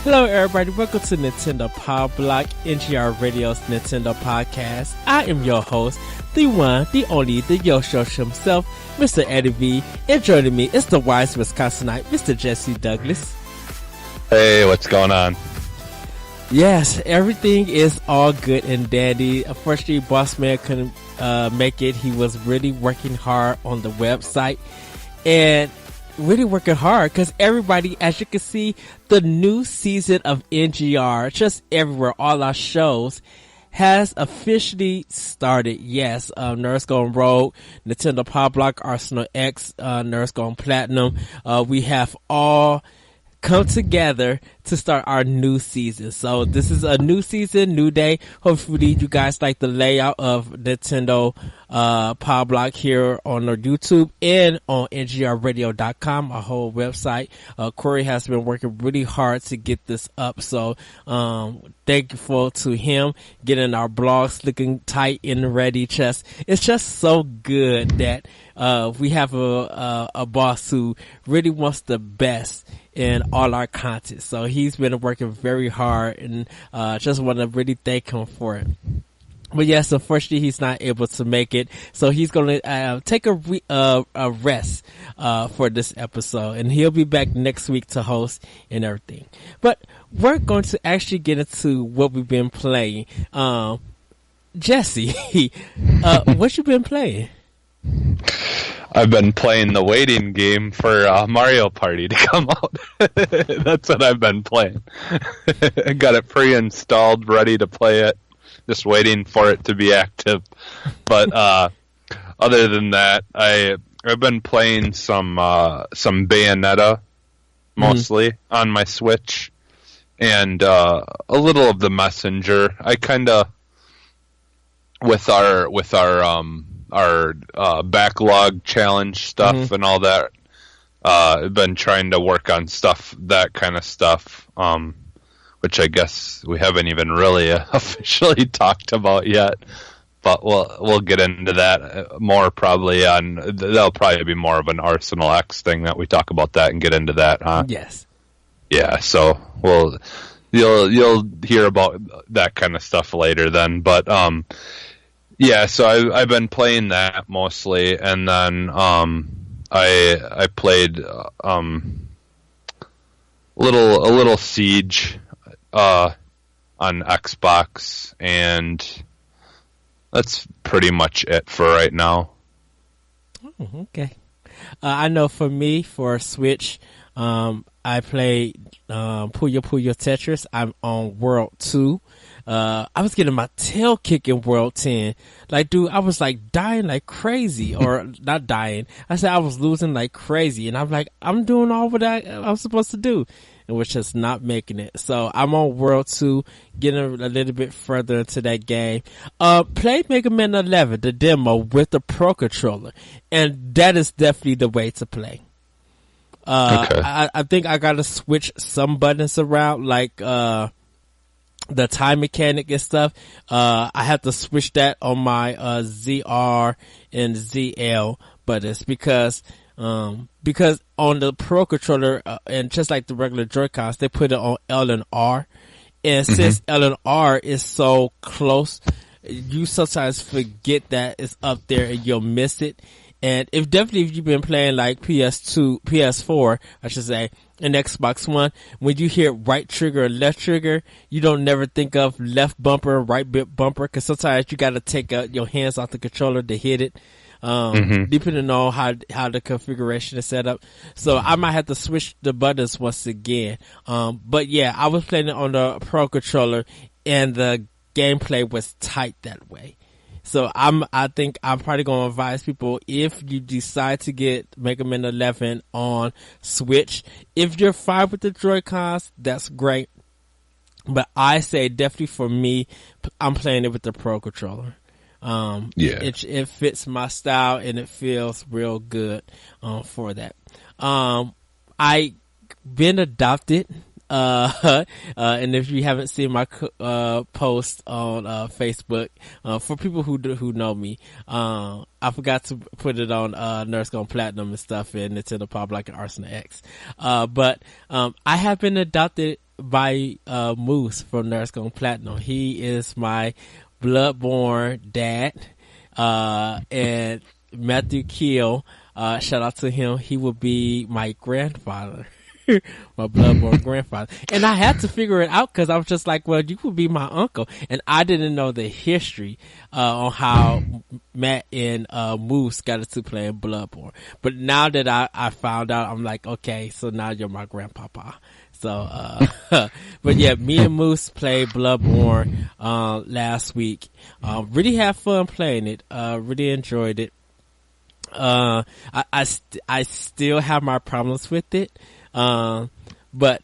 Hello everybody, welcome to Nintendo Pow Block, NGR Radio's Nintendo Podcast. I am your host, the one, the only, the Yoshi himself, Mr. Eddie V. And joining me is the wise Wisconsinite, Mr. Jesse Douglas. Hey, what's going on? Yes, everything is all good and dandy. Unfortunately, Boss Man couldn't make it. He was really working hard on the website and really working hard because everybody, as you can see, the new season of NGR, just everywhere, all our shows, has officially started. Yes, Nerds Gone Rogue, Nintendo Pow Block, Arsenal X, Nerds Gone Platinum. We have all come together to start our new season. So this is a new season, new day. Hopefully you guys like the layout of Nintendo Pow Block here on our YouTube and on ngrradio.com, our whole website. Corey has been working really hard to get this up. So thankful to him getting our blogs looking tight and ready. It's just so good that we have a boss who really wants the best in all our content. So he's been working very hard and just want to really thank him for it. But yes, unfortunately he's not able to make it. So he's going to take a rest for this episode, and he'll be back next week to host and everything. But we're going to actually get into what we've been playing. Jesse, what you been playing? I've been playing the waiting game for Mario Party to come out. That's what I've been playing. I got it pre-installed, ready to play it. Just waiting for it to be active. But other than that, I've been playing some Bayonetta, mostly, on my Switch. And a little of The Messenger. I kind of, with our backlog challenge stuff and all that. I've been trying to work on that kind of stuff, which I guess we haven't even really officially talked about yet. But we'll get into that more probably that'll probably be more of an Arsenal X thing that we talk about that and get into that, huh? Yes. Yeah, so you'll hear about that kind of stuff later then, but yeah, so I've been playing that mostly, and then I played a little Siege on Xbox, and that's pretty much it for right now. Oh, okay. I know for me, for Switch, I played Puyo Puyo Tetris. I'm on World 2. I was getting my tail kicked in World 10. Like, dude, I was like dying like crazy, or not dying. I said I was losing like crazy, and I'm like, I'm doing all what I'm supposed to do, and was just not making it. So I'm on World 2, getting a little bit further into that game. Played Mega Man 11, the demo with the Pro Controller, and that is definitely the way to play. Okay. I think I gotta switch some buttons around, like the time mechanic and stuff. I have to switch that on my ZR and ZL buttons because on the Pro Controller and just like the regular Joy-Cons, they put it on L and R, and since L and R is so close, you sometimes forget that it's up there and you'll miss it. And if you've been playing like PS4, I should say, and Xbox One, when you hear right trigger or left trigger, you don't never think of left bumper, right bumper, cause sometimes you gotta take your hands off the controller to hit it. Depending on how the configuration is set up. So I might have to switch the buttons once again. But yeah, I was playing it on the Pro controller and the gameplay was tight that way. So I think I'm probably going to advise people, if you decide to get Mega Man 11 on Switch, if you're fine with the Joy-Cons, that's great. But I say definitely for me, I'm playing it with the Pro controller. It fits my style and it feels real good, for that. I been adopted, and if you haven't seen my post on Facebook, for people who know me, I forgot to put it on Nurse Gone Platinum and stuff, and Nintendo Pow Block and Arsenal X. But I have been adopted by Moose from Nurse Gone Platinum. He is my Bloodborne dad, and Matthew Keel, shout out to him. He will be my grandfather. My Bloodborne grandfather. And I had to figure it out because I was just like, well, you could be my uncle. And I didn't know the history on how Matt and Moose got into playing Bloodborne. But now that I found out, I'm like, okay, so now you're my grandpapa. So, but yeah, me and Moose played Bloodborne last week. Really had fun playing it. Really enjoyed it. I still have my problems with it. But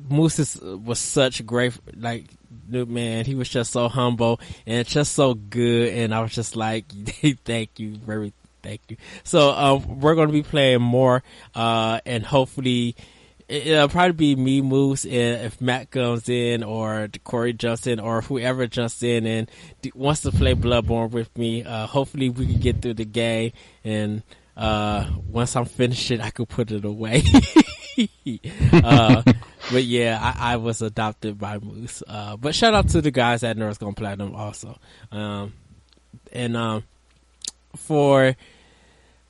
Moose was such a great, like, man, he was just so humble and just so good, and I was just like, thank you, thank you. So we're gonna be playing more, and hopefully it'll probably be me, Moose, and if Matt comes in or Corey jumps in or whoever jumps in and wants to play Bloodborne with me, hopefully we can get through the game, and once I'm finished it, I could put it away. But yeah, I was adopted by Moose. But shout out to the guys at Nurse Gone Platinum also. And for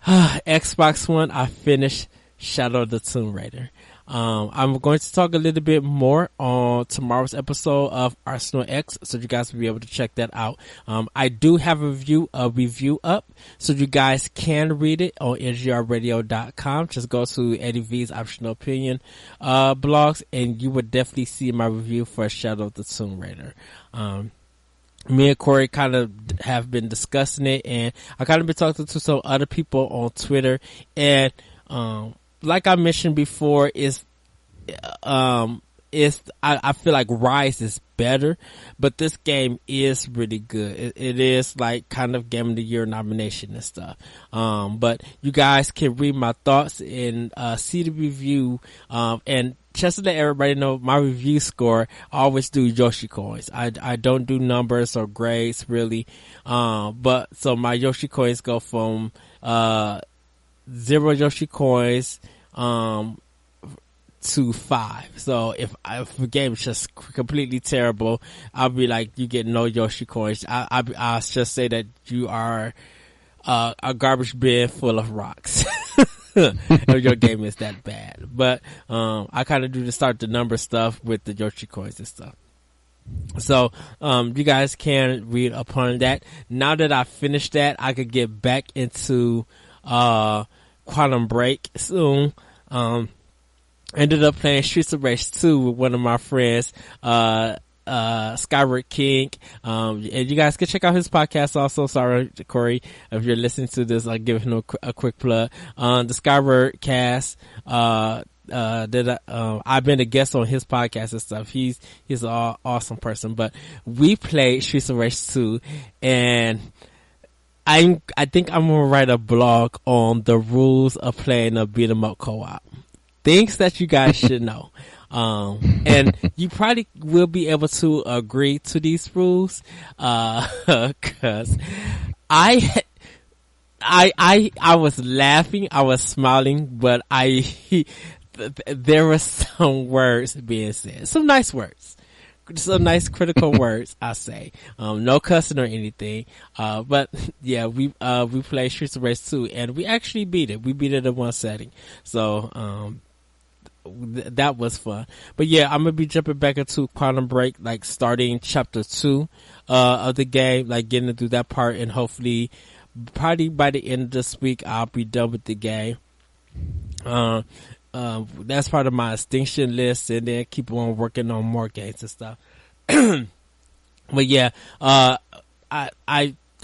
Xbox One, I finished Shadow of the Tomb Raider. I'm going to talk a little bit more on tomorrow's episode of Arsenal X, so you guys will be able to check that out. I do have a review up, so you guys can read it on ngrradio.com. Just go to Eddie V's Optional Opinion blogs, and you would definitely see my review for Shadow of the Tomb Raider. Me and Corey kind of have been discussing it, and I kind of been talking to some other people on Twitter, and like I mentioned before, I feel like Rise is better, but this game is really good. It is like kind of Game of the Year nomination and stuff. But you guys can read my thoughts and see the review. And just to let everybody know, my review score, I always do Yoshi coins. I don't do numbers or grades really. But so my Yoshi coins go from 0 Yoshi coins to 5. So if the game is just completely terrible, I'll be like, you get no Yoshi coins. I'll just say that you are a garbage bin full of rocks. If your game is that bad. But I kind of do the start the number stuff with the Yoshi coins and stuff. So you guys can read upon that. Now that I finished that, I could get back into Quantum Break soon. Ended up playing Streets of Rage 2 with one of my friends, Skyward King. And you guys can check out his podcast also. Sorry, Corey, if you're listening to this, I'll give him a quick plug. The Skyward Cast, I've been a guest on his podcast and stuff. He's an awesome person, but we played Streets of Rage 2, and I think I'm gonna write a blog on the rules of playing a beat 'em up co-op. Things that you guys should know. And you probably will be able to agree to these rules, cause I was laughing, I was smiling, but there were some words being said, some nice words. some nice critical words, I say. No cussing or anything. But yeah, we played Streets of Rage 2 and we actually beat it. We beat it in one setting. So, that was fun. But yeah, I'm gonna be jumping back into Quantum Break, like starting chapter 2 of the game, like getting through that part, and hopefully probably by the end of this week I'll be done with the game. That's part of my extinction list, and then keep on working on more games and stuff. But yeah,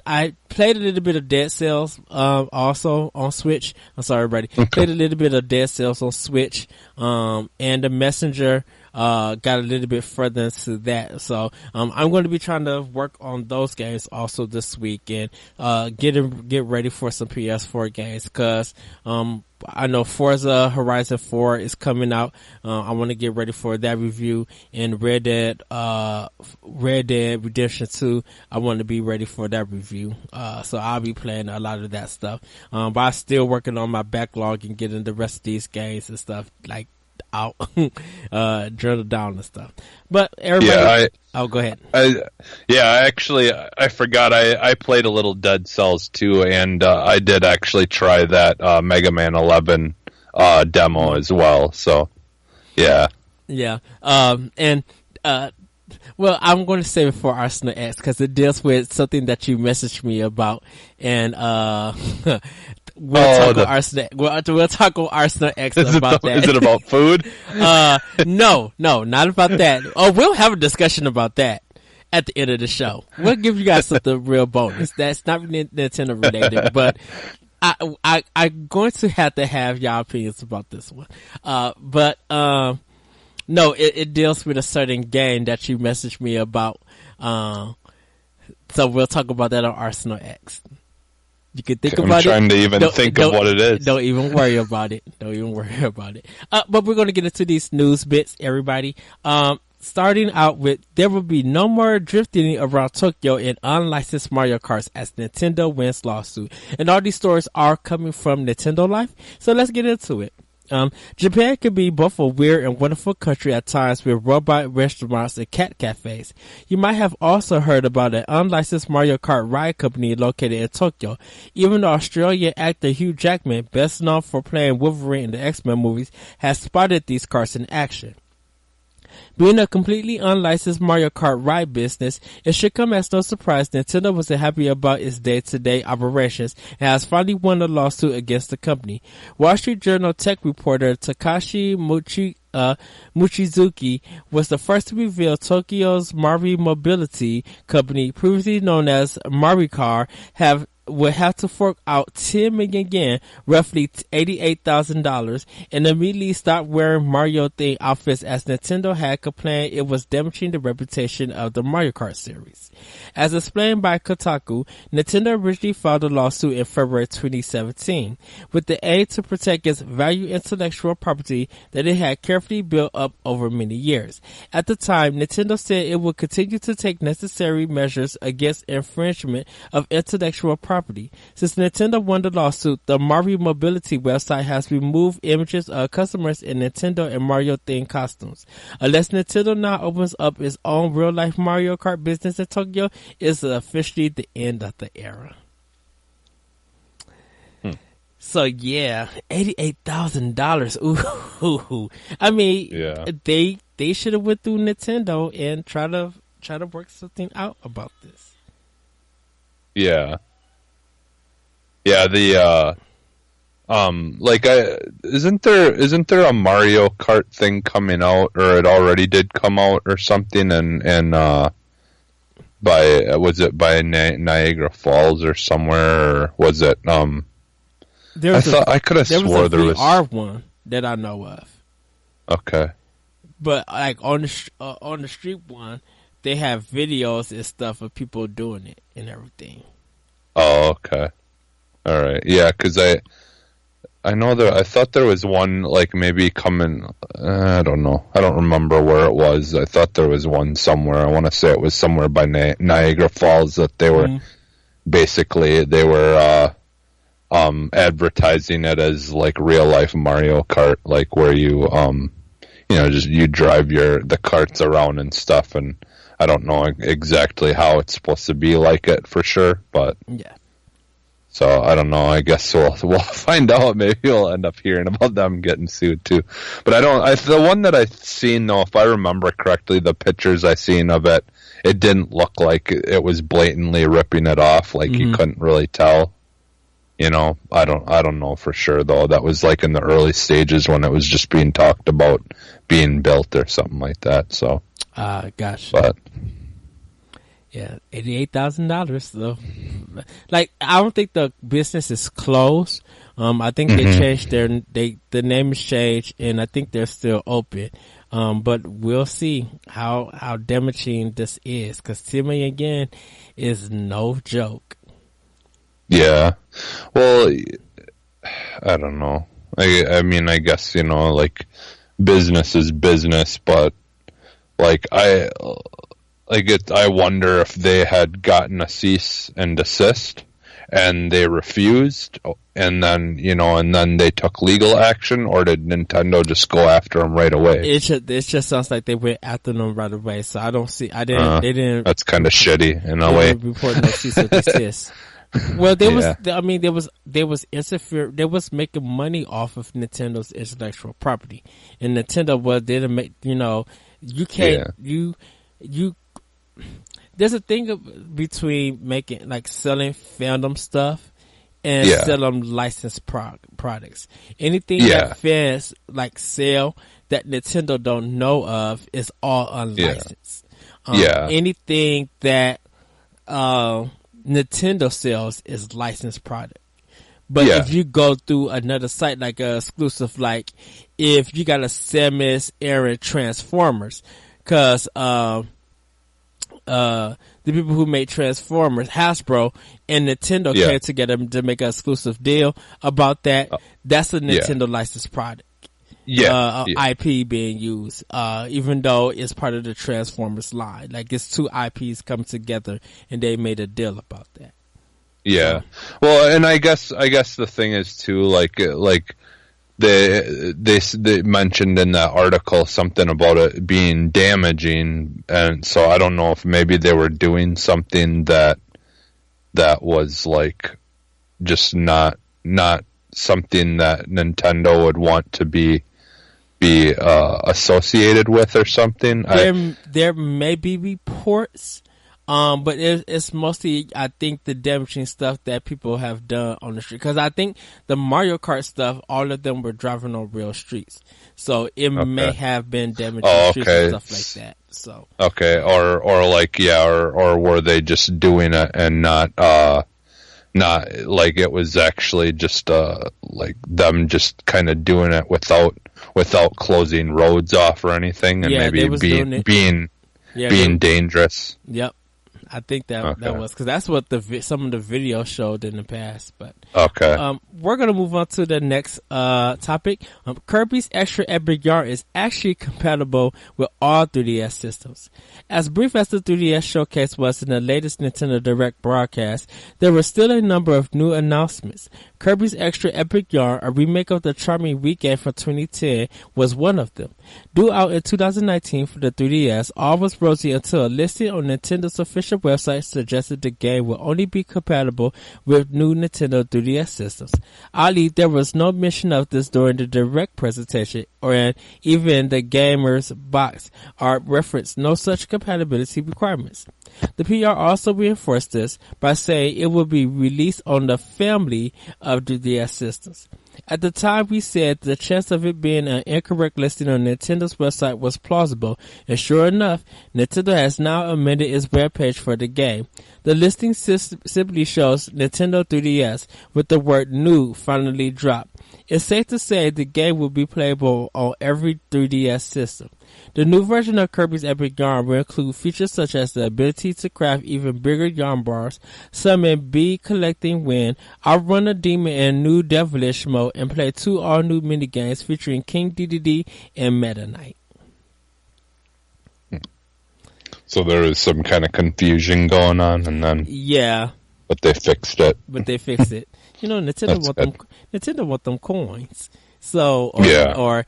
I played a little bit of Dead Cells, also on Switch. I'm sorry, everybody. Played a little bit of Dead Cells on Switch, and The Messenger, got a little bit further into that. So, I'm going to be trying to work on those games also this week and, get ready for some PS4 games, cause, I know Forza Horizon 4 is coming out. I want to get ready for that review, and Red Dead Redemption 2. I want to be ready for that review. So I'll be playing a lot of that stuff. But I'm still working on my backlog and getting the rest of these games and stuff like out, drilled down and stuff. But everybody, go ahead. I forgot. I played a little Dead Cells too, and I did actually try that Mega Man 11 demo as well. So, yeah. Well, I'm going to save it for Arsenal X because it deals with something that you messaged me about, and we'll talk on Arsenal X about that. Is it about food? No, not about that. Oh, we'll have a discussion about that at the end of the show. We'll give you guys something real bonus. That's not Nintendo related, but I'm going to have y'all opinions about this one. No, it deals with a certain game that you messaged me about. So we'll talk about that on Arsenal X. You can think about it. I'm trying to even think of what it is. Don't even worry about it. But we're going to get into these news bits, everybody. Starting out with, there will be no more drifting around Tokyo in unlicensed Mario Karts as Nintendo wins lawsuit. And all these stories are coming from Nintendo Life. So let's get into it. Japan can be both a weird and wonderful country at times with robot restaurants and cat cafes. You might have also heard about an unlicensed Mario Kart ride company located in Tokyo. Even the Australian actor Hugh Jackman, best known for playing Wolverine in the X-Men movies, has spotted these karts in action. Being a completely unlicensed Mario Kart ride business, it should come as no surprise Nintendo wasn't happy about its day-to-day operations and has finally won a lawsuit against the company. Wall Street Journal tech reporter Takashi Mochizuki was the first to reveal Tokyo's Mari Mobility company, previously known as Maricar, would have to fork out 10 million yen, roughly $88,000, and immediately stop wearing Mario-themed outfits as Nintendo had complained it was damaging the reputation of the Mario Kart series. As explained by Kotaku, Nintendo originally filed a lawsuit in February 2017, with the aim to protect its valued intellectual property that it had carefully built up over many years. At the time, Nintendo said it would continue to take necessary measures against infringement of intellectual property. Since Nintendo won the lawsuit, the Mario Mobility website has removed images of customers in Nintendo and Mario themed costumes. Unless Nintendo now opens up its own real life Mario Kart business in Tokyo, it's officially the end of the era. So yeah, $88,000. Ooh. I mean, they should have went through Nintendo and try to work something out about this. Yeah. Yeah, isn't there a Mario Kart thing coming out, or it already did come out or something, was it by Niagara Falls or somewhere, or was it, I could have swore there was a VR one that I know of. Okay. But like on the street one, they have videos and stuff of people doing it and everything. Oh, okay. All right, yeah, because I know I thought there was one like maybe coming. I don't know. I don't remember where it was. I thought there was one somewhere. I want to say it was somewhere by Niagara Falls that they were basically advertising it as like real life Mario Kart, like where you just you drive the carts around and stuff, and I don't know exactly how it's supposed to be like it for sure, but yeah. So I don't know. I guess we'll find out. Maybe we'll end up hearing about them getting sued too. But the one that I've seen though, if I remember correctly, the pictures I seen of it, it didn't look like it was blatantly ripping it off. Like you couldn't really tell. I don't know for sure though. That was like in the early stages when it was just being talked about being built or something like that. So, gosh. But yeah, $88,000 though. Like, I don't think the business is closed. I think they changed the name is changed, and I think they're still open. But we'll see how damaging this is, because $10 million again is no joke. Yeah. Well, I don't know. I mean, I guess, like, business is business, but, like, I wonder if they had gotten a cease and desist and they refused, and then, and then they took legal action, or did Nintendo just go after them right away? It just sounds like they went after them right away, so I don't see, they didn't. That's kind of shitty in a way. Report no cease or desist. Well, they was making money off of Nintendo's intellectual property, and Nintendo didn't make, you can't, you there's a thing between making, like, selling fandom stuff and selling licensed products. Anything that fans like sell that Nintendo don't know of is all unlicensed. Anything that Nintendo sells is licensed product. But if you go through another site, like a exclusive, like if you got a Samus Aran Transformers, cause the people who made Transformers, Hasbro and Nintendo came together to make an exclusive deal about that. That's a Nintendo licensed product. IP being used, even though it's part of the Transformers line. Like, it's two IPs come together and they made a deal about that. Yeah. Well, and I guess the thing is too, like they mentioned in that article something about it being damaging, and so I don't know if maybe they were doing something that was like just not something that Nintendo would want to be associated with or something. There may be reports, but it's mostly, I think, the damaging stuff that people have done on the street. Because I think the Mario Kart stuff, all of them were driving on real streets, so it may have been damaging streets and stuff like that. So or were they just doing it and not like it was actually just like them just kind of doing it without closing roads off or anything, and maybe being dangerous. Yep. I think that was, because that's what some of the videos showed in the past. But we're gonna move on to the next topic. Kirby's Extra Epic Yarn is actually compatible with all 3DS systems. As brief as the 3DS showcase was in the latest Nintendo Direct broadcast, there were still a number of new announcements. Kirby's Extra Epic Yarn, a remake of the charming Wii game from 2010, was one of them. Due out in 2019 for the 3DS, all was rosy until a listing on Nintendo's official website suggested the game will only be compatible with new Nintendo 3DS systems. Oddly, there was no mention of this during the Direct presentation, and even the Gamer's Box art referenced no such compatibility requirements. The PR also reinforced this by saying it will be released on the family of 3DS systems. At the time, we said the chance of it being an incorrect listing on Nintendo's website was plausible, and sure enough, Nintendo has now amended its webpage for the game. The listing simply shows Nintendo 3DS with the word new finally dropped. It's safe to say the game will be playable on every 3DS system. The new version of Kirby's Epic Yarn will include features such as the ability to craft even bigger yarn bars, summon bee collecting wind, outrun a demon in new devilish mode, and play 2 all-new minigames featuring King Dedede and Meta Knight. So there is some kind of confusion going on, and then but they fixed it. Nintendo want them coins. So, or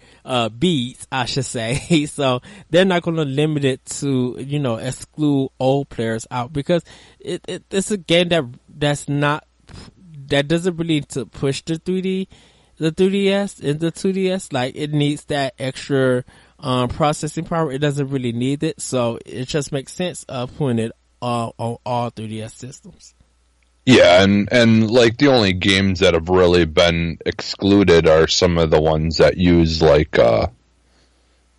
beats, I should say. So they're not going to limit it to, exclude old players out, because it's a game that doesn't really need to push the 3DS into 2DS. Like, it needs that extra processing power. It doesn't really need it, so it just makes sense of putting it on all 3DS systems. Yeah, and like the only games that have really been excluded are some of the ones that use or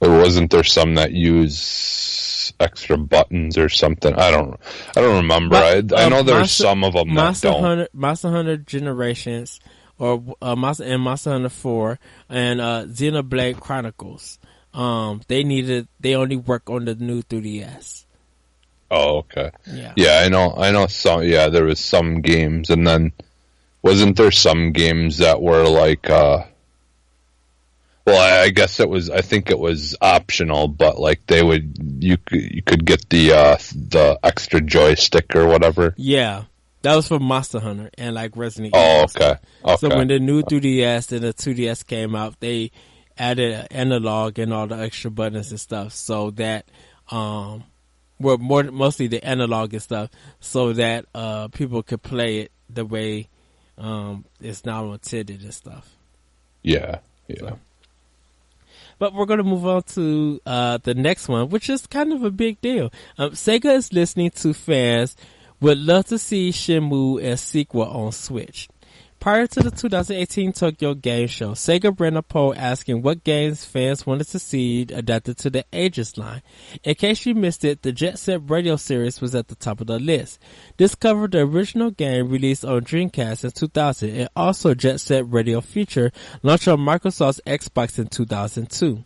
wasn't there some that use extra buttons or something? I don't remember. I know there's some of them that don't. Monster Hunter Generations, or Monster Hunter 4, and Xenoblade Chronicles. They only work on the new 3DS. Oh, okay. Yeah, I know some. Yeah, there was some games, and then wasn't there some games that were like, well, I guess it was. I think it was optional, but like you could get the extra joystick or whatever. Yeah, that was for Monster Hunter and like Resident Evil. Oh, okay. So when the new 3DS and the 2DS came out, they added an analog and all the extra buttons and stuff, so that mostly the analog and stuff, so that people could play it the way it's now intended and stuff. Yeah. So. But we're going to move on to the next one, which is kind of a big deal. Sega is listening to fans would love to see Shenmue as sequel on Switch. Prior to the 2018 Tokyo Game Show, Sega ran a poll asking what games fans wanted to see adapted to the Ages line. In case you missed it, the Jet Set Radio series was at the top of the list. This covered the original game released on Dreamcast in 2000 and also Jet Set Radio Future, launched on Microsoft's Xbox in 2002.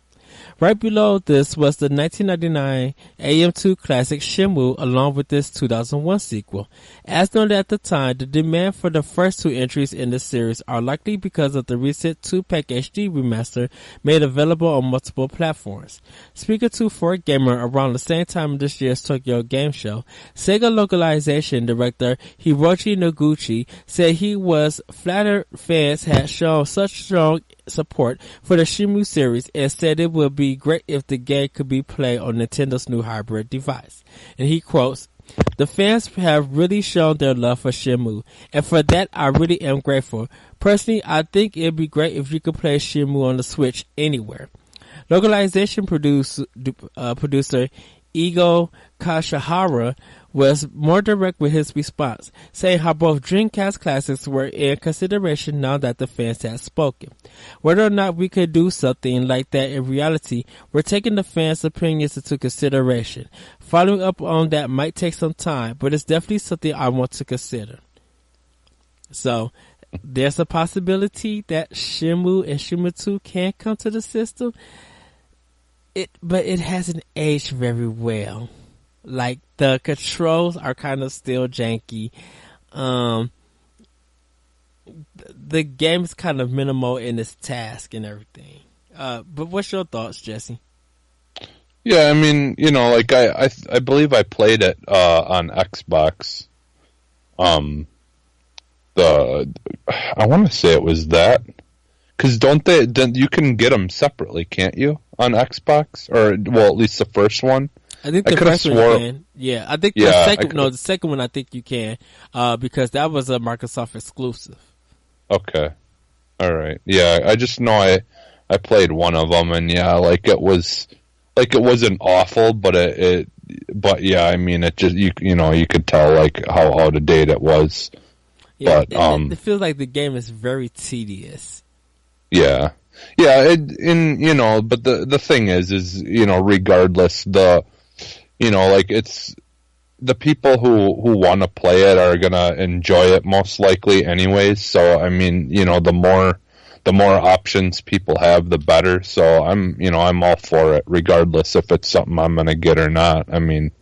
Right below this was the 1999 AM2 classic Shenmue, along with this 2001 sequel. As noted at the time, the demand for the first two entries in the series are likely because of the recent 2-pack HD remaster made available on multiple platforms. Speaking to 4Gamer around the same time of this year's Tokyo Game Show, Sega localization director Hiroshi Noguchi said he was flattered fans had shown such strong support for the Shenmue series and said it would be great if the game could be played on Nintendo's new hybrid device. And he quotes, "The fans have really shown their love for Shenmue, and for that I really am grateful. Personally, I think it'd be great if you could play Shenmue on the Switch anywhere." Localization producer Igo Kashihara was more direct with his response, saying how both Dreamcast classics were in consideration now that the fans had spoken. Whether or not we could do something like that in reality, we're taking the fans' opinions into consideration. Following up on that might take some time, but it's definitely something I want to consider. So, there's a possibility that Shenmue and Shenmue 2 can come to the system, but it hasn't aged very well. Like, the controls are kind of still janky. The game's kind of minimal in its task and everything. But what's your thoughts, Jesse? Yeah, I mean, like I believe I played it on Xbox. I want to say it was that, because you can get them separately, can't you, on Xbox? Or, well, at least the first one. I think the first one you can. Yeah, I think the second one I think you can, because that was a Microsoft exclusive. Okay. All right. Yeah, I just know I played one of them, and yeah, like it wasn't awful, but but yeah, I mean, it just you could tell like how out of date it was. Yeah, but it feels like the game is very tedious. Yeah. Yeah, but the thing is regardless, like it's the people who want to play it are gonna enjoy it most likely anyways. So I mean, the more options people have, the better. So I'm all for it, regardless if it's something I'm gonna get or not. I mean,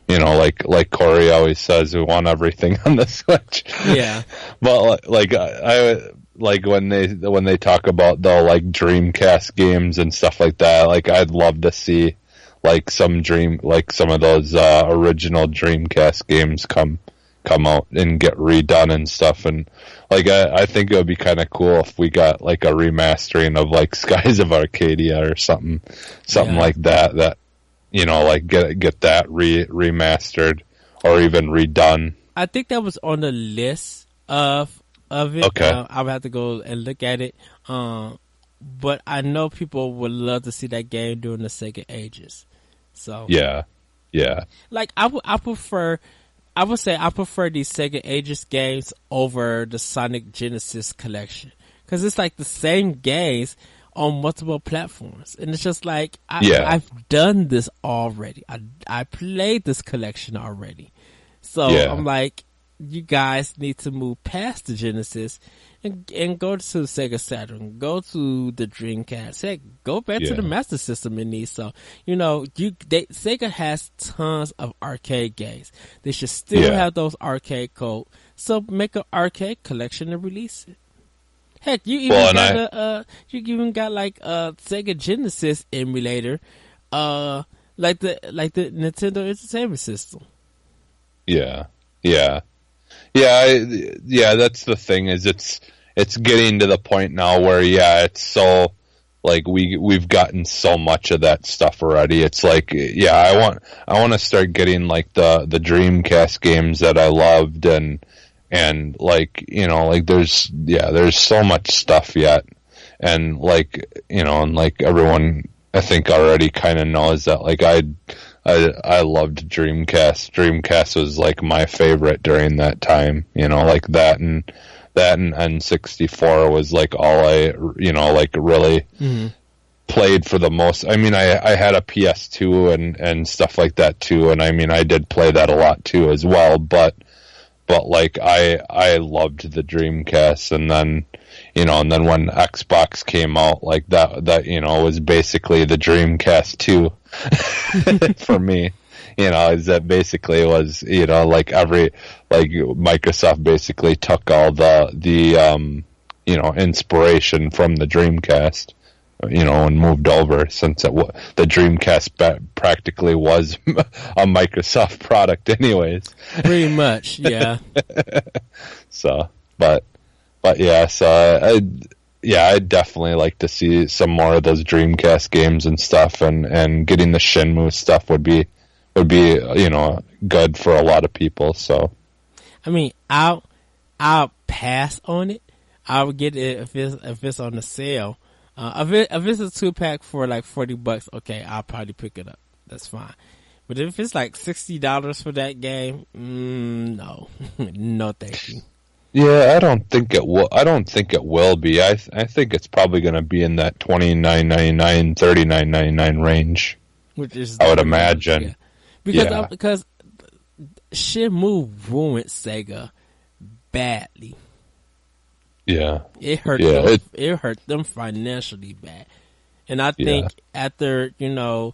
like Corey always says, we want everything on the Switch. Yeah. But I like when they talk about the like Dreamcast games and stuff like that, like I'd love to see like some of those original Dreamcast games come come out and get redone and stuff. And like I think it would be kind of cool if we got like a remastering of like Skies of Arcadia or something like that. That like get that remastered or even redone. I think that was on the list of it. Okay. I would have to go and look at it. But I know people would love to see that game during the Sega Ages. So yeah. Like I would say I prefer these Sega Ages games over the Sonic Genesis collection because it's like the same games on multiple platforms, and it's just like I've done this already. I played this collection already, so I'm like, you guys need to move past the Genesis and go to the Sega Saturn, go to the Dreamcast, heck, go back to the Master System in these. So Sega has tons of arcade games. They should still have those arcade codes. So make an arcade collection and release it. Heck, you even got like a Sega Genesis emulator, like the Nintendo Entertainment System. Yeah. That's the thing is it's getting to the point now where it's so like we've gotten so much of that stuff already. It's like I want to start getting like the Dreamcast games that I loved and like like there's so much stuff yet, and like and like everyone I think already kind of knows that like I loved Dreamcast. Dreamcast was like my favorite during that time, like that and N64 was like all I like really played for the most. I mean, I had a PS2 and stuff like that too, and I mean I did play that a lot too as well, but like I loved the Dreamcast, and then when Xbox came out, like that was basically the Dreamcast 2 for me. Is that basically was like Microsoft basically took all the inspiration from the Dreamcast, and moved over, since the Dreamcast practically was a Microsoft product anyways. Pretty much, yeah. So, but yeah, so I'd definitely like to see some more of those Dreamcast games and stuff, and getting the Shenmue stuff would be good for a lot of people. So, I mean, I'll pass on it. I would get it if it's on the sale. If it's a 2-pack for like $40, okay, I'll probably pick it up. That's fine. But if it's like $60 for that game, no, no, thank you. Yeah, I don't think it will. I don't think it will be. I think it's probably going to be in that $29.99, $39.99 range. Which is, I would imagine, because Shenmue ruined Sega badly. Yeah, it hurt them. It hurt them financially bad, and I think after the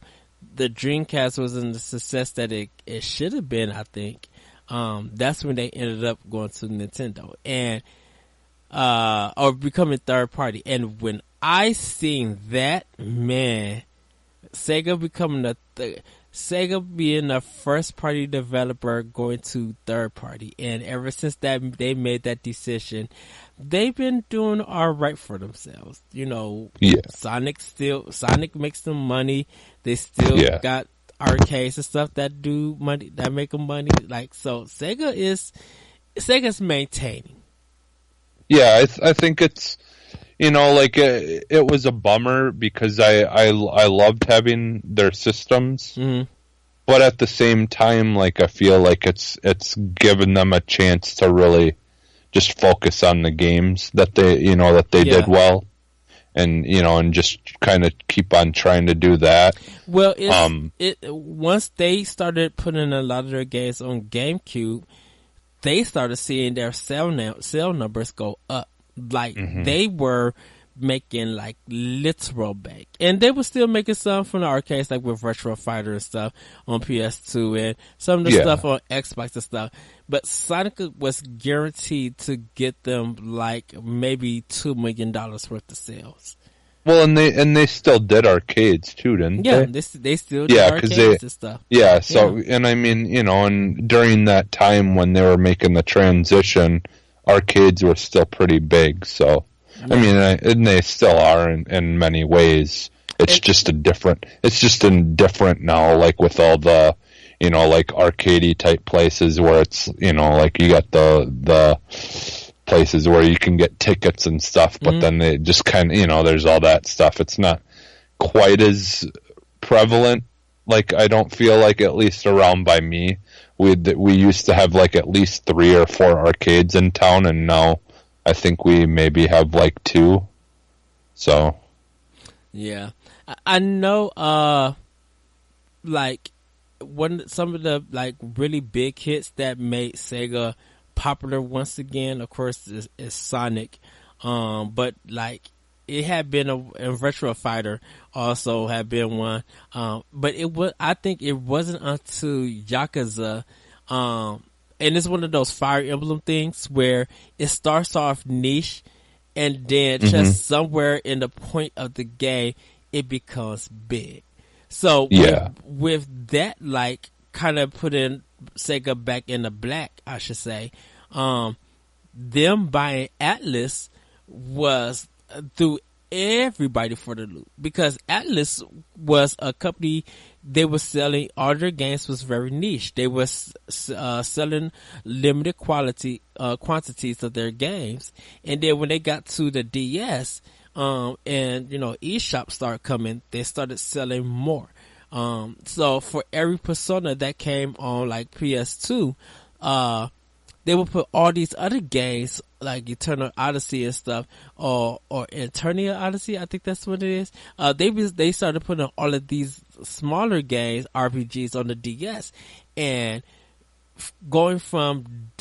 Dreamcast wasn't the success that it should have been, I think that's when they ended up going to Nintendo and or becoming third party. And when I seen that, man, Sega being the first party developer going to third party, and ever since that they made that decision, they've been doing all right for themselves. Sonic makes them money. They still got arcades and stuff that do money, that make them money. Like, so Sega's maintaining. Yeah, I think it's it was a bummer because I loved having their systems, but at the same time, like I feel like it's given them a chance to really just focus on the games that they did well, and and just kind of keep on trying to do that. Well, once they started putting a lot of their games on GameCube, they started seeing their sale numbers go up. Like they were making like literal bank, and they were still making some from the arcades, like with Virtua Fighter and stuff on PS2 and some of the stuff on Xbox and stuff. But Sonic was guaranteed to get them like maybe $2 million worth of sales. Well, and they still did arcades too, didn't they? Yeah, they still did arcades and stuff. Yeah, so and I mean, and during that time when they were making the transition, arcades were still pretty big. So I mean, and they still are in many ways. It's just different now, like with all the, like arcadey type places where it's, like you got the places where you can get tickets and stuff, but then they just kind of, there's all that stuff. It's not quite as prevalent. Like, I don't feel like, at least around by me, we used to have like at least 3 or 4 arcades in town, and now I think we maybe have like 2. So. Yeah. I know, like, some of the, like, really big hits that made Sega popular once again, of course, is Sonic. But, like, it had been a Virtua Fighter also had been one. But I think it wasn't until Yakuza, and it's one of those Fire Emblem things where it starts off niche, and then just somewhere in the point of the game, it becomes big. So with that, like, kind of putting Sega back in the black, I should say, them buying Atlus was through everybody for the loop, because Atlus was a company. They were selling, all their games was very niche. They was selling limited quantities of their games, and then when they got to the DS, and eShop started coming, they started selling more. So for every Persona that came on like PS2, they would put all these other games like Eternal Odyssey and stuff, or Eternia Odyssey, I think that's what it is. They started putting all of these smaller games, RPGs, on the DS, and going from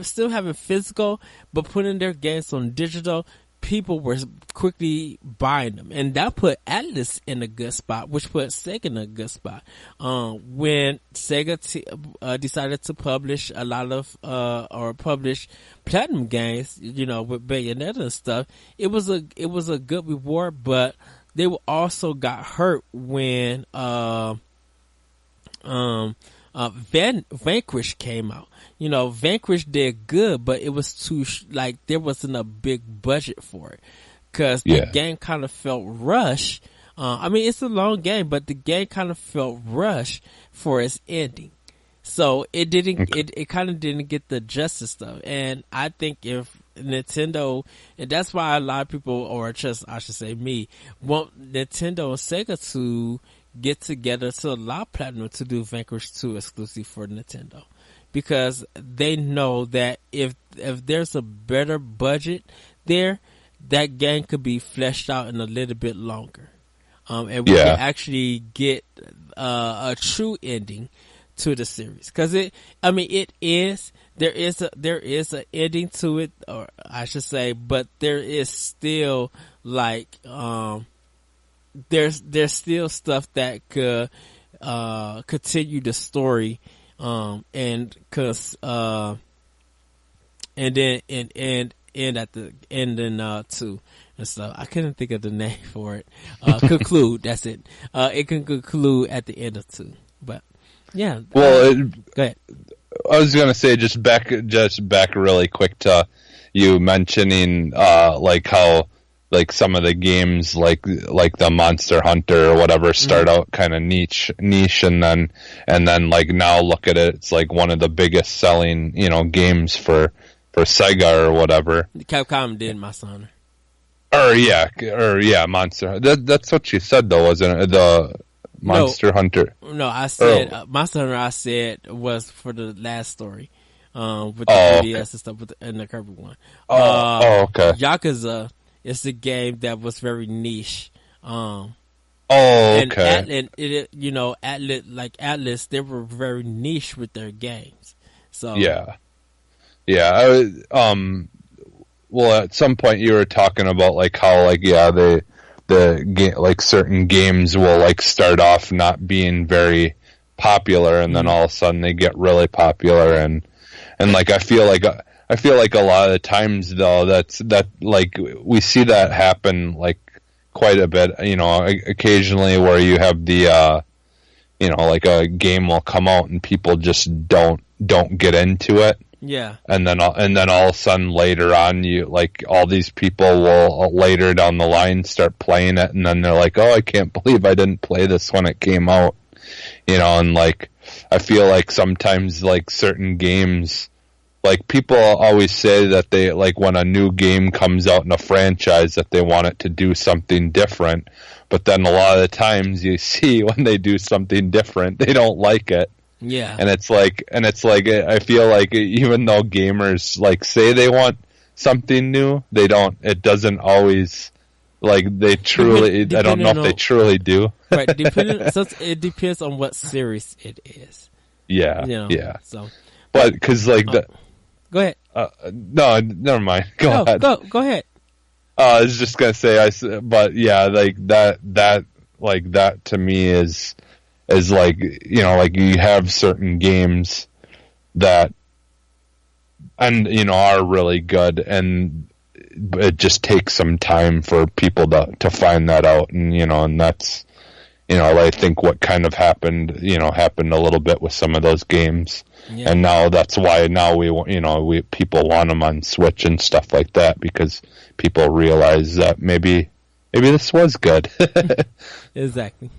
still having physical, but putting their games on digital, people were quickly buying them, and that put Atlus in a good spot, which put Sega in a good spot. When Sega decided to publish a lot of or publish platinum games, with Bayonetta and stuff, it was a good reward, but they also got hurt when Vanquish came out. Vanquish did good, but it was too there wasn't a big budget for it, because the game kind of felt rushed. I mean, it's a long game, but the game kind of felt rushed for its ending, so it didn't. It kind of didn't get the justice stuff. And I think if Nintendo, and that's why a lot of people, or just I should say me, want Nintendo and Sega to get together to allow Platinum to do Vanquish 2 exclusive for Nintendo, because they know that if there's a better budget there, that game could be fleshed out in a little bit longer, and we can actually get a true ending to the series. Because there is an ending to it, or I should say, but there is still there's still stuff that could continue the story, and then end at the ending too and stuff. I couldn't think of the name for it. Conclude. That's it. It can conclude at the end of 2. But yeah. Well, go ahead. I was gonna say just back really quick to you mentioning like how, like, some of the games like the Monster Hunter or whatever start out kind of niche, and then like now look at it, it's like one of the biggest selling games for Sega or whatever. Capcom did Monster Hunter. Monster. That's what you said though, wasn't it? The Monster Hunter. No, I said Monster Hunter. I said was for the last story, with the 3DS and stuff, and the Kirby one. Okay. Yakuza. It's a game that was very niche. Okay. And Atlus, they were very niche with their games. So well, at some point you were talking about like how certain games will start off not being very popular, and then all of a sudden they get really popular, and like I feel like a lot of the times though that we see that happen like quite a bit. Occasionally where you have the like a game will come out and people just don't get into it. Yeah. And then all of a sudden later on, you like all these people will later down the line start playing it, and then they're like, "Oh, I can't believe I didn't play this when it came out." And like I feel like sometimes like certain games, like people always say that they like when a new game comes out in a franchise that they want it to do something different, but then a lot of the times you see when they do something different, they don't like it. Yeah. And it's like I feel like even though gamers like say they want something new, they don't. It doesn't always like they truly. I don't know if they truly do. Right. So it depends on what series it is. Yeah. Yeah. So, but because like the. Go ahead. No, never mind. Go ahead. Go ahead. I was just gonna say but yeah, like that to me is like like you have certain games that and are really good, and it just takes some time for people to find that out, and and that's I think what kind of happened a little bit with some of those games. Yeah. And now that's why now we people want them on Switch and stuff like that, because people realize that maybe this was good. Exactly.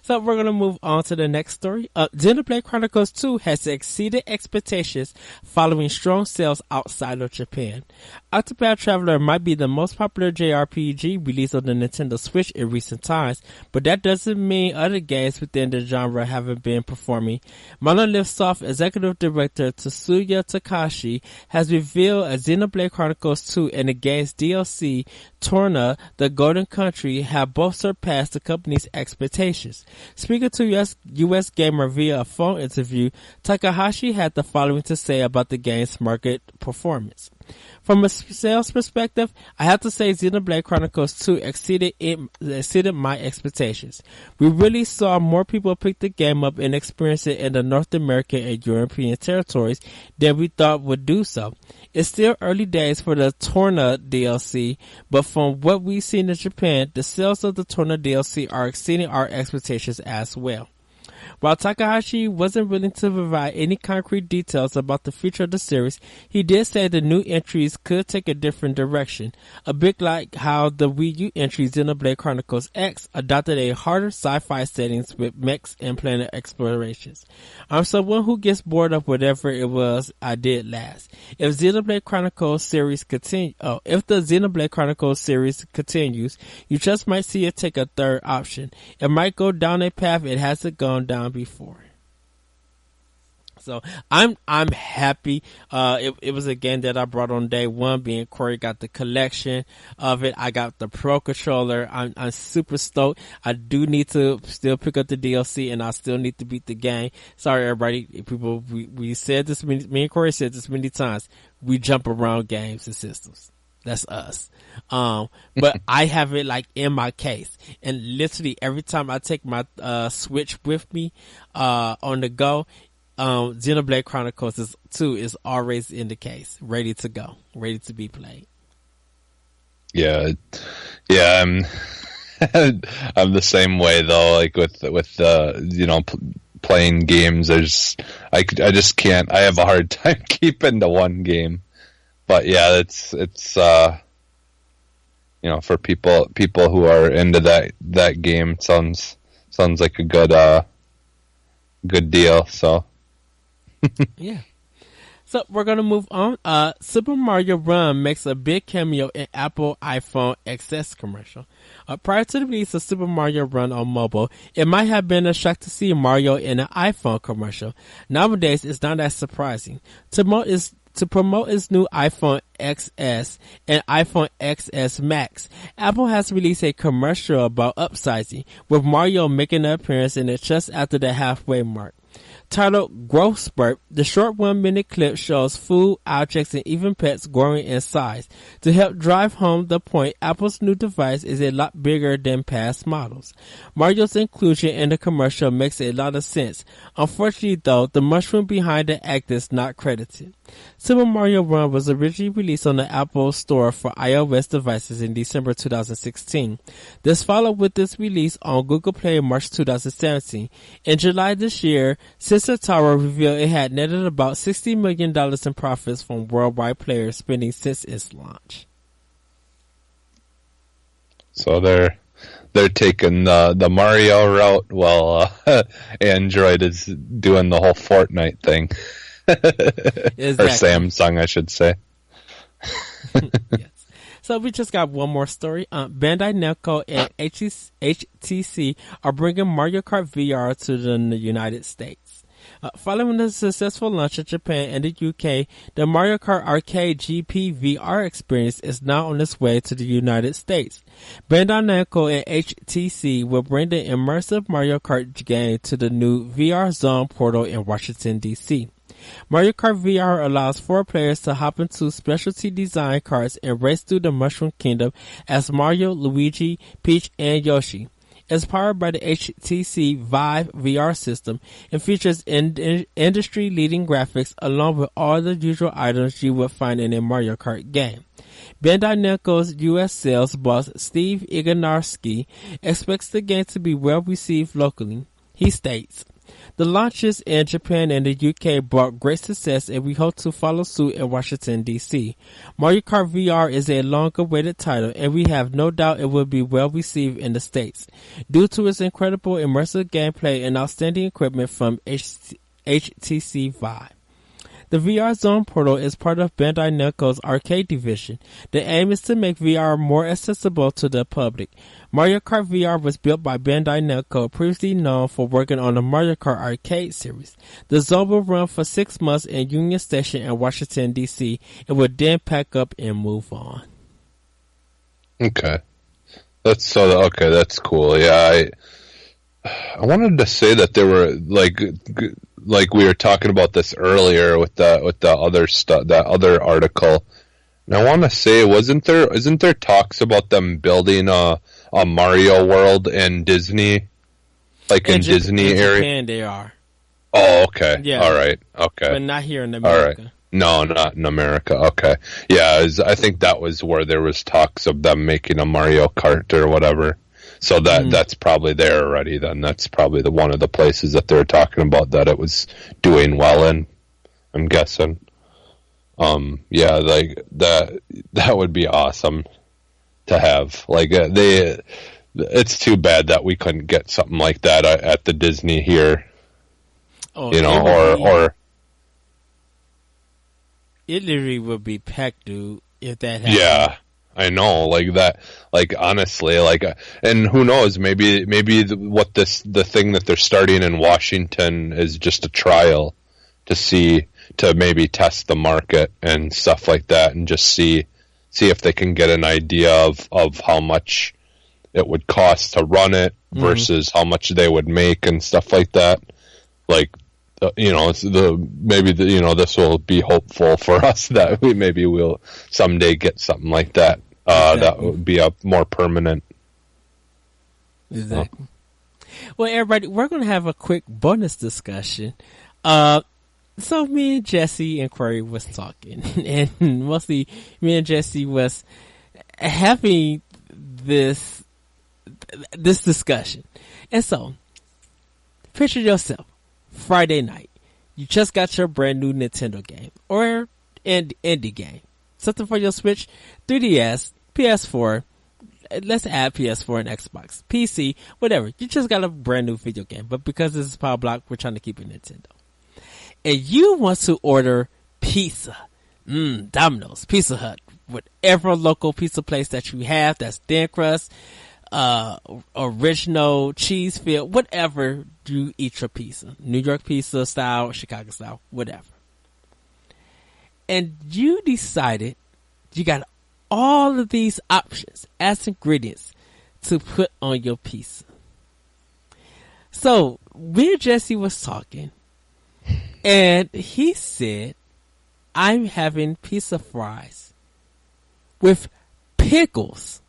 So we're going to move on to the next story. Xenoblade Chronicles 2 has exceeded expectations following strong sales outside of Japan. Octopath Traveler might be the most popular JRPG released on the Nintendo Switch in recent times, but that doesn't mean other games within the genre haven't been performing. Monolith Soft Executive Director Tetsuya Takashi has revealed a Xenoblade Chronicles 2 and the game's DLC, Torna, the Golden Country, have both surpassed the company's expectations. Speaking to US Gamer via a phone interview, Takahashi had the following to say about the game's market performance. From a sales perspective, I have to say Xenoblade Chronicles 2 exceeded my expectations. We really saw more people pick the game up and experience it in the North American and European territories than we thought would do so. It's still early days for the Torna DLC, but from what we've seen in Japan, the sales of the Torna DLC are exceeding our expectations as well. While Takahashi wasn't willing to provide any concrete details about the future of the series, he did say the new entries could take a different direction, a bit like how the Wii U entry Xenoblade Chronicles X adopted a harder sci-fi settings with mechs and planet explorations. I'm someone who gets bored of whatever it was I did last. If the Xenoblade Chronicles series continues, you just might see it take a third option. It might go down a path it hasn't gone down before. So I'm happy. It was a game that I brought on day one. Being Corey got the collection of it. I got the Pro controller. I'm super stoked. I do need to still pick up the DLC, and I still need to beat the game. Sorry, everybody. People, we said this. Me and Corey said this many times. We jump around games and systems. That's us. But I have it like in my case, and literally every time I take my Switch with me on the go, Xenoblade Chronicles 2 is always in the case, ready to go, ready to be played. Yeah. I'm the same way though. Like with playing games, I just can't. I have a hard time keeping to one game. But yeah, it's for people who are into that game, sounds like a good deal. So yeah. So we're gonna move on. Super Mario Run makes a big cameo in Apple iPhone XS commercial. Prior to the release of Super Mario Run on mobile, it might have been a shock to see Mario in an iPhone commercial. Nowadays, it's not that surprising. To promote its new iPhone XS and iPhone XS Max, Apple has released a commercial about upsizing, with Mario making an appearance in it just after the halfway mark. Titled Growth Spurt, the short 1-minute clip shows food, objects, and even pets growing in size. To help drive home the point, Apple's new device is a lot bigger than past models. Mario's inclusion in the commercial makes a lot of sense. Unfortunately, though, the mushroom behind the act is not credited. Super Mario Run was originally released on the Apple Store for iOS devices in December 2016. This followed with its release on Google Play in March 2017. In July this year, Sensor Tower revealed it had netted about $60 million in profits from worldwide player spending since its launch. So they're taking the Mario route while Android is doing the whole Fortnite thing. Exactly. Or Samsung, I should say. Yes. So we just got one more story. Bandai Namco and HTC are bringing Mario Kart VR to the United States. Following the successful launch in Japan and the UK, the Mario Kart Arcade GP VR experience is now on its way to the United States. Bandai Namco and HTC will bring the immersive Mario Kart game to the new VR Zone portal in Washington, D.C. Mario Kart VR allows 4 players to hop into specialty design carts and race through the Mushroom Kingdom as Mario, Luigi, Peach, and Yoshi. It's powered by the HTC Vive VR system and features industry-leading graphics along with all the usual items you would find in a Mario Kart game. Bandai Namco's U.S. sales boss Steve Ignarski expects the game to be well received locally. He states, "The launches in Japan and the UK brought great success and we hope to follow suit in Washington, D.C. Mario Kart VR is a long-awaited title and we have no doubt it will be well received in the States. Due to its incredible immersive gameplay and outstanding equipment from HTC Vive. The VR Zone portal is part of Bandai Namco's arcade division. The aim is to make VR more accessible to the public. Mario Kart VR was built by Bandai Namco, previously known for working on the Mario Kart arcade series. The zone will run for 6 months in Union Station in Washington, D.C. and will then pack up and move on." Okay. That's cool. Yeah, I wanted to say that there were like we were talking about this earlier with the other stuff, that other article. And I want to say, isn't there talks about them building a Mario World in Disney, like in Disney area? Japan they are. Oh, okay. Yeah. All right. Okay. But not here in America. All right. No, not in America. Okay. Yeah, I think that was where there was talks of them making a Mario Kart or whatever. So that's probably there already then. That's probably one of the places that they're talking about that it was doing well in, I'm guessing. Yeah, like that would be awesome to have. Like it's too bad that we couldn't get something like that at the Disney here. Oh, you know, or it literally would be packed, dude, if that happened. Yeah. I know, like that, like honestly, like, and who knows, maybe the thing that they're starting in Washington is just a trial to maybe test the market and stuff like that, and just see if they can get an idea of how much it would cost to run it versus how much they would make and stuff like that. Like, you know, this will be hopeful for us that we'll someday get something like that. Exactly. That would be a more permanent. Exactly. Well, everybody, we're going to have a quick bonus discussion. So me and Jesse and Corey was talking, and mostly me and Jesse was having this discussion. And so, picture yourself. Friday night, you just got your brand new Nintendo game or indie game, something for your Switch, 3DS, PS4. Let's add PS4 and Xbox, PC, whatever. You just got a brand new video game, but because this is Pow Block, we're trying to keep it Nintendo. And you want to order pizza, Domino's, Pizza Hut, whatever local pizza place that you have that's thin crust, original cheese filled, whatever you eat your pizza. New York pizza style, Chicago style, whatever. And you decided you got all of these options as ingredients to put on your pizza. So, me and Jesse was talking, And he said, I'm having pizza fries with pickles.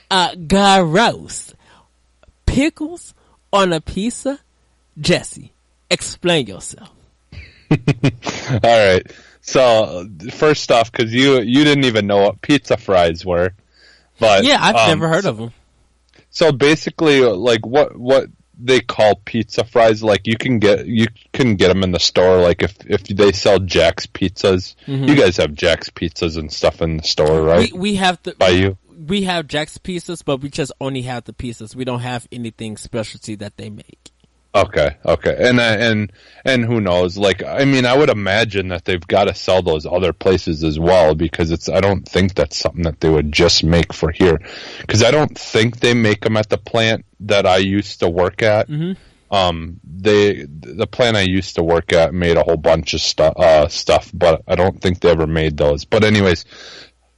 Gross. Pickles on a pizza? Jesse, explain yourself. All right. So first off, because you didn't even know what pizza fries were, but yeah, I've never heard of them. So basically, like what they call pizza fries, like you can get them in the store. Like if they sell Jack's pizzas, you guys have Jack's pizzas and stuff in the store, right? We have the by you. We have Jack's pizzas, but we just only have the pizzas. We don't have anything specialty that they make. Okay, and who knows? Like, I mean, I would imagine that they've got to sell those other places as well, because I don't think that's something that they would just make for here, because I don't think they make them at the plant that I used to work at. The plant I used to work at made a whole bunch of stuff, but I don't think they ever made those. But anyways,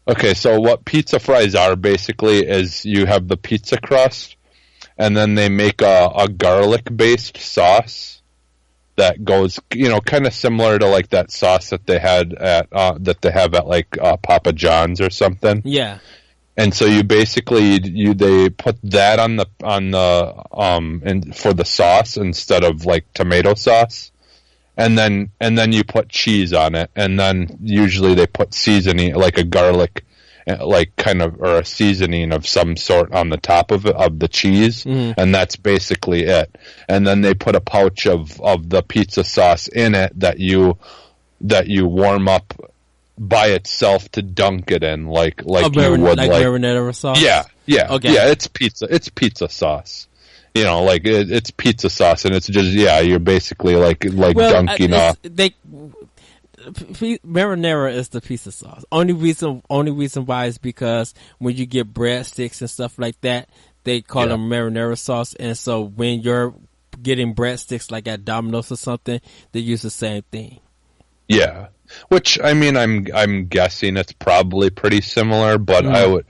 okay, so what pizza fries are basically is you have the pizza crust, and then they make a garlic-based sauce that goes, kind of similar to like that sauce that they had at like Papa John's or something. Yeah. And so you basically they put that on the and for the sauce instead of like tomato sauce, and then you put cheese on it, and then usually they put seasoning like a garlic, like kind of, or a seasoning of some sort on the top of it, of the cheese, and that's basically it. And then they put a pouch of the pizza sauce in it that you warm up by itself to dunk it in, like you would like marinara sauce. Yeah, okay. Yeah. It's pizza sauce. It's pizza sauce, and it's just you're basically like dunking off. Marinara is the pizza sauce. Only reason why is because when you get breadsticks and stuff like that, they call them marinara sauce. And so when you're getting breadsticks like at Domino's or something, they use the same thing. Yeah, which I mean, I'm guessing it's probably pretty similar, but I would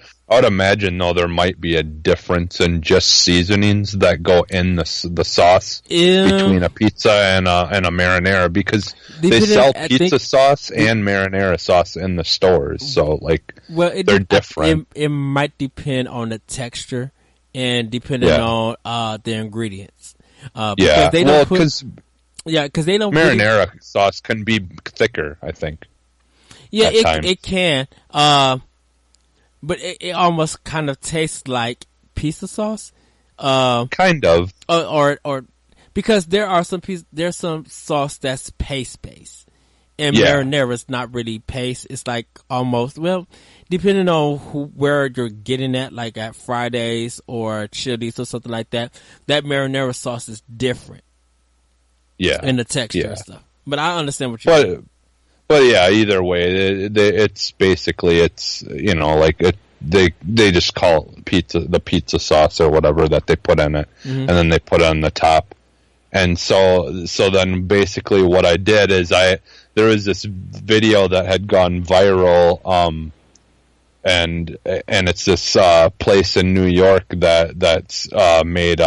imagine though there might be a difference in just seasonings that go in the sauce between a pizza and a marinara, because they sell pizza sauce and marinara sauce in the stores, so they're different. It might depend on the texture and depending on the ingredients. Because they don't because they don't. Marinara sauce can be thicker, I think. Yeah, it can. But it almost kind of tastes like pizza sauce. Kind of. Or because there's some sauce that's paste based, and marinara is not really paste. It's like almost, well, depending on where you're getting at, like at Fridays or Chili's or something like that. That marinara sauce is different. Yeah. In the texture and stuff. But I understand what you're saying. But yeah, either way, it's basically they just call it the pizza sauce or whatever that they put in it, and then they put it on the top. And so then basically what I did is there was this video that had gone viral, and it's this place in New York that's made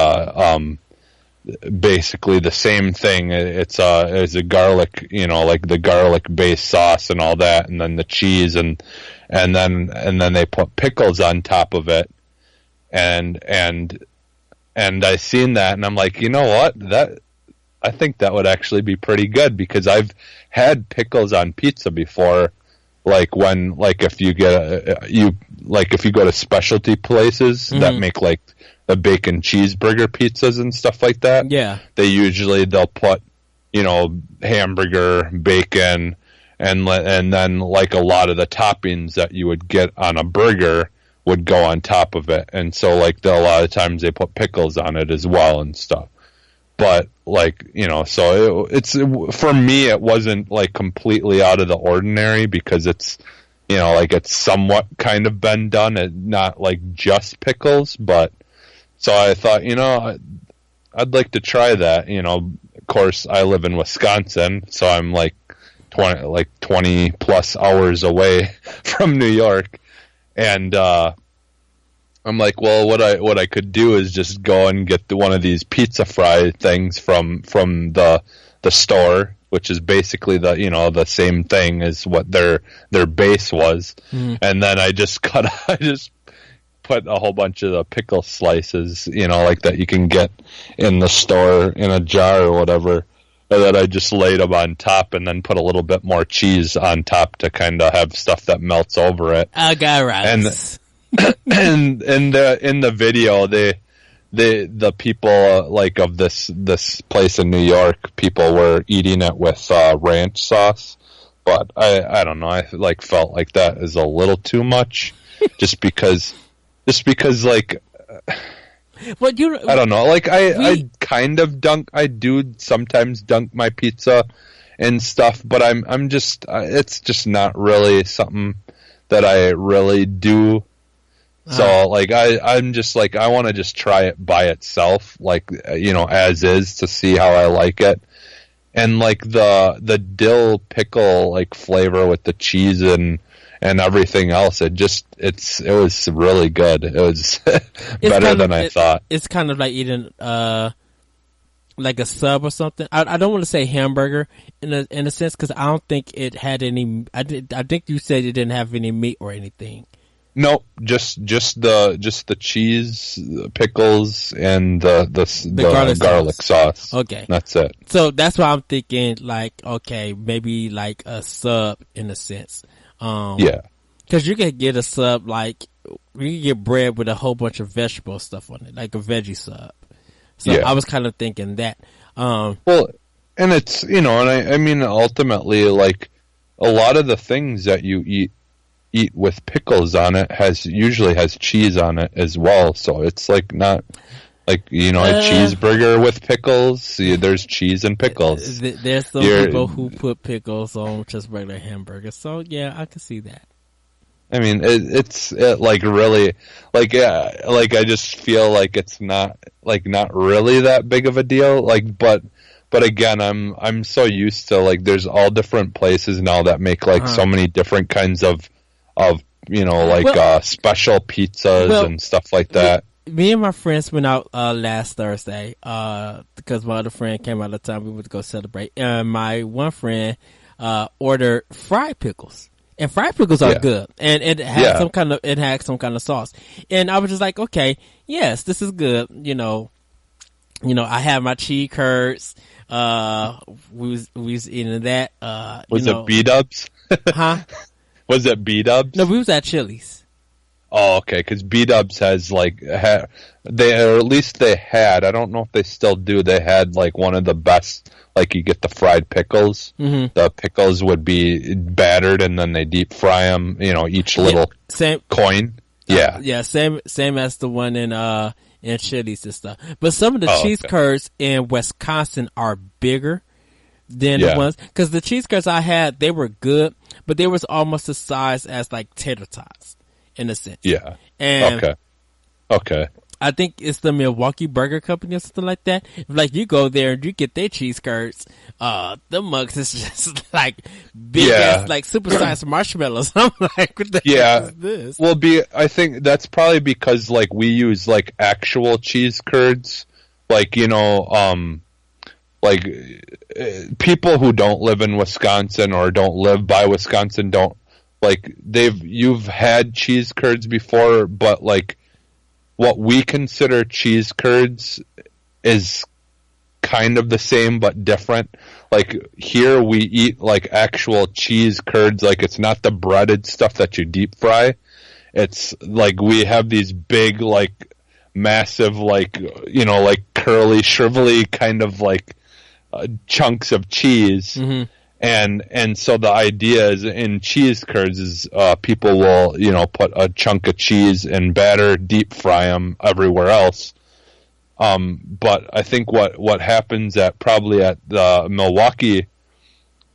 basically the same thing. It's a garlic, like the garlic based sauce and all that, and then the cheese and then they put pickles on top of it, and I seen that, and I'm like, you know what, I think that would actually be pretty good, because I've had pickles on pizza before, if you go to specialty places that make like the bacon cheeseburger pizzas and stuff like that. Yeah. They'll put, hamburger, bacon, and then like a lot of the toppings that you would get on a burger would go on top of it. And so a lot of times they put pickles on it as well and stuff. But so it's for me, it wasn't like completely out of the ordinary, because it's, it's somewhat kind of been done, not like just pickles, but so I thought, I'd like to try that. Of course, I live in Wisconsin, so I'm 20 plus hours away from New York, and I'm like, well, what I could do is just go and get one of these pizza fry things from the store, which is basically the same thing as what their base was, and then I just put a whole bunch of the pickle slices, like that you can get in the store in a jar or whatever, and then I just laid them on top and then put a little bit more cheese on top to kind of have stuff that melts over it. I got right. And in the video, the people like of this place in New York, people were eating it with ranch sauce, but I don't know. I felt like that is a little too much, just because like. Well, I don't know. Like I kind of I do sometimes dunk my pizza and stuff, but I'm just it's just not really something that I really do. So like I'm just like, I want to just try it by itself, like as is, to see how I like it. And like the dill pickle like flavor with the cheese and everything else, it was really good. It was better than I thought. It's kind of like eating like a sub or something. I don't want to say hamburger in a sense, because I don't think it had any. I think you said it didn't have any meat or anything. No, just the cheese, the pickles, and the garlic sauce. Okay, that's it. So that's why I'm thinking, like, okay, maybe like a sub in a sense. Yeah, because you can get a sub, like you can get bread with a whole bunch of vegetable stuff on it, like a veggie sub. So yeah. I was kind of thinking that. Well, and it's and I mean ultimately, like a lot of the things that you eat with pickles on it usually has cheese on it as well. So it's like not like a cheeseburger with pickles. There's cheese and pickles. There's some people who put pickles on just regular hamburgers. So yeah, I can see that. I mean, it's like really like I just feel like it's not really that big of a deal. Like, but again, I'm so used to like there's all different places now that make like so many different kinds of special pizzas and stuff like that. Me and my friends went out last Thursday because my other friend came out of town. We went to go celebrate. And my one friend ordered fried pickles. And fried pickles are good. And it had some kind of sauce. And I was just like, okay, yes, this is good. I have my cheese curds. We was eating that. Was it B-dubs? Huh? Was it B-dubs? No, we was at Chili's. Oh, okay, because B-dubs has or at least they had, I don't know if they still do, they had like one of the best, like you get the fried pickles. Mm-hmm. The pickles would be battered and then they deep fry them, each little coin. Yeah. Same as the one in Chili's and stuff. But some of the cheese curds in Wisconsin are bigger than the ones, because the cheese curds I had, they were good, but they was almost the size as like tater tots in a sense. Yeah. And okay. I think it's the Milwaukee Burger Company or something like that. Like you go there and you get their cheese curds, the mugs is just like big ass, like supersized marshmallows. I'm like, what the heck is this? Well, I think that's probably because like we use like actual cheese curds, like like people who don't live in Wisconsin or don't live by Wisconsin don't like you've had cheese curds before, but like what we consider cheese curds is kind of the same but different. Like here we eat like actual cheese curds, like it's not the breaded stuff that you deep fry. It's like we have these big like massive like like curly shrivelly kind of like chunks of cheese. Mm-hmm. And so the idea is in cheese curds is people will put a chunk of cheese in batter, deep fry them everywhere else. But I think what happens at the Milwaukee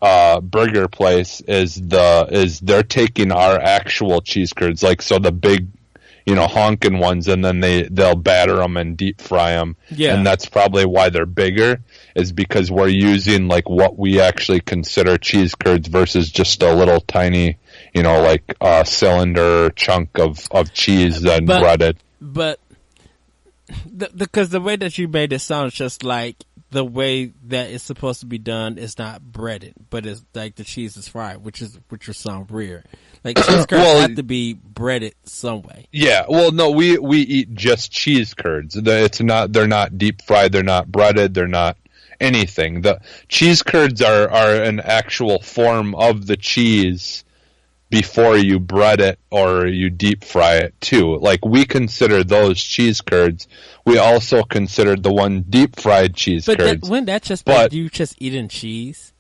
burger place is they're taking our actual cheese curds, like so the big honking ones, and then they'll batter them and deep fry them. Yeah. And that's probably why they're bigger, is because we're using like what we actually consider cheese curds versus just a little tiny, like cylinder chunk of cheese then breaded. but because the way that you made it sounds just like the way that it's supposed to be done is not breaded, but it's like the cheese is fried, which would sound weird. Like cheese curds have to be breaded some way. Yeah, well, no, we eat just cheese curds. They're not deep fried. They're not breaded. They're not anything. The cheese curds are an actual form of the cheese before you bread it or you deep fry it too. Like we consider those cheese curds. We also consider the one deep fried cheese curds. Wouldn't that just be you just eating cheese?